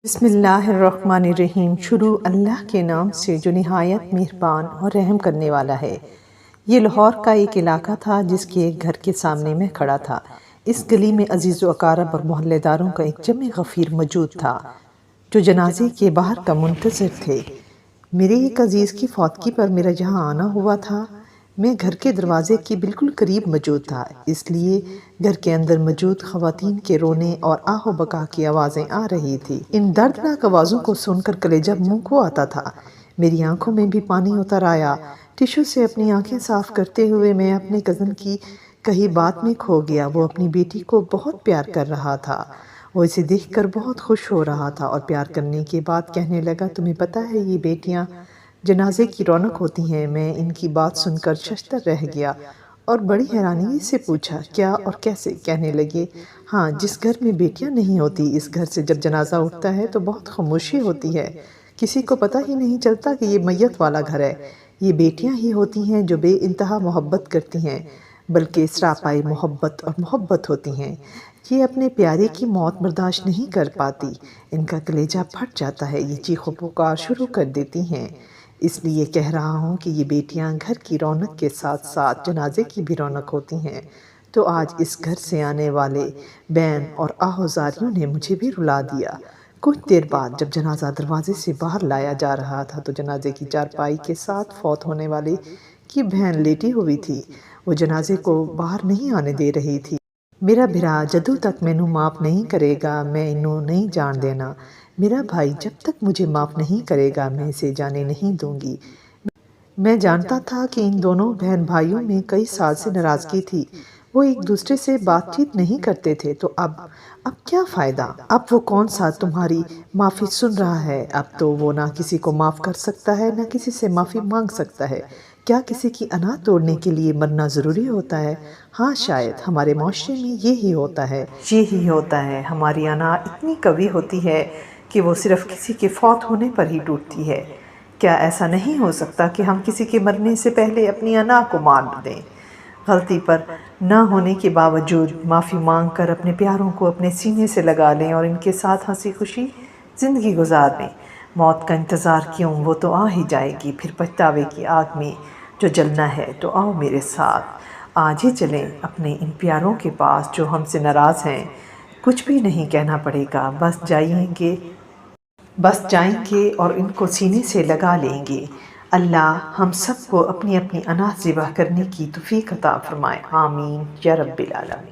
بسم اللہ الرحمن الرحیم۔ شروع اللہ کے نام سے جو نہایت مہربان اور رحم کرنے والا ہے۔ یہ لاہور کا ایک علاقہ تھا جس کے ایک گھر کے سامنے میں کھڑا تھا۔ اس گلی میں عزیز و اقارب اور محلے داروں کا ایک جمع غفیر موجود تھا جو جنازے کے باہر کا منتظر تھے۔ میرے ایک عزیز کی فوتگی پر میرا جہاں آنا ہوا تھا۔ میں گھر کے دروازے کے بالکل قریب موجود تھا، اس لیے گھر کے اندر موجود خواتین کے رونے اور آہ و بکا کی آوازیں آ رہی تھی۔ ان دردناک آوازوں کو سن کر کلیجہ منہ کو آتا تھا۔ میری آنکھوں میں بھی پانی اتر آیا۔ ٹشو سے اپنی آنکھیں صاف کرتے ہوئے میں اپنے کزن کی کہی بات میں کھو گیا۔ وہ اپنی بیٹی کو بہت پیار کر رہا تھا۔ وہ اسے دیکھ کر بہت خوش ہو رہا تھا اور پیار کرنے کے بعد کہنے لگا، تمہیں پتہ ہے یہ بیٹیاں جنازے کی رونق ہوتی ہیں۔ میں ان کی بات سن کر ششدر رہ گیا اور بڑی حیرانی سے پوچھا، کیا اور کیسے؟ کہنے لگے، ہاں، جس گھر میں بیٹیاں نہیں ہوتی، اس گھر سے جب جنازہ اٹھتا ہے تو بہت خاموشی ہوتی ہے۔ کسی کو پتہ ہی نہیں چلتا کہ یہ میت والا گھر ہے۔ یہ بیٹیاں ہی ہوتی ہیں جو بے انتہا محبت کرتی ہیں، بلکہ سراپائی محبت اور محبت ہوتی ہیں۔ یہ اپنے پیارے کی موت برداشت نہیں کر پاتی، ان کا کلیجہ پھٹ جاتا ہے، یہ چیخ و پکار شروع کر دیتی ہیں۔ اس لیے کہہ رہا ہوں کہ یہ بیٹیاں گھر کی رونق کے ساتھ ساتھ جنازے کی بھی رونق ہوتی ہیں۔ تو آج اس گھر سے آنے والے بین اور آہوازاریوں نے مجھے بھی رلا دیا۔ کچھ دیر بعد جب جنازہ دروازے سے باہر لایا جا رہا تھا تو جنازے کی چارپائی کے ساتھ فوت ہونے والے کی بہن لیٹی ہوئی تھی۔ وہ جنازے کو باہر نہیں آنے دے رہی تھی۔ میرا بھرا جدوں تک مینوں معاف نہیں کرے گا میں انہوں نہیں جان دینا۔ میرا بھائی جب تک مجھے معاف نہیں کرے گا میں اسے جانے نہیں دوں گی۔ میں جانتا تھا کہ ان دونوں بہن بھائیوں میں کئی سال سے ناراضگی تھی، وہ ایک دوسرے سے بات چیت نہیں کرتے تھے، تو اب کیا فائدہ؟ اب وہ کون سا تمہاری معافی سن رہا ہے؟ اب تو وہ نہ کسی کو معاف کر سکتا ہے نہ کسی سے معافی مانگ سکتا ہے۔ کیا کسی کی انا توڑنے کے لیے مرنا ضروری ہوتا ہے؟ ہاں، شاید ہمارے معاشرے میں یہی ہوتا ہے۔ یہی ہوتا ہے، ہماری انا اتنی قوی ہوتی ہے کہ وہ صرف کسی کے فوت ہونے پر ہی ٹوٹتی ہے۔ کیا ایسا نہیں ہو سکتا کہ ہم کسی کے مرنے سے پہلے اپنی انا کو مار دیں؟ غلطی پر نہ ہونے کے باوجود معافی مانگ کر اپنے پیاروں کو اپنے سینے سے لگا لیں اور ان کے ساتھ ہنسی خوشی زندگی گزار لیں۔ موت کا انتظار کیوں، وہ تو آ ہی جائے گی۔ پھر پچھتاوے کی آگ میں جو جلنا ہے تو آؤ میرے ساتھ، آج ہی چلیں اپنے ان پیاروں کے پاس جو ہم سے ناراض ہیں۔ کچھ بھی نہیں کہنا پڑے گا، بس جائیں گے اور ان کو سینے سے لگا لیں گے۔ اللہ ہم سب کو اپنی اپنی انا ذبح کرنے کی توفیق عطا فرمائے، آمین یا رب العالمین۔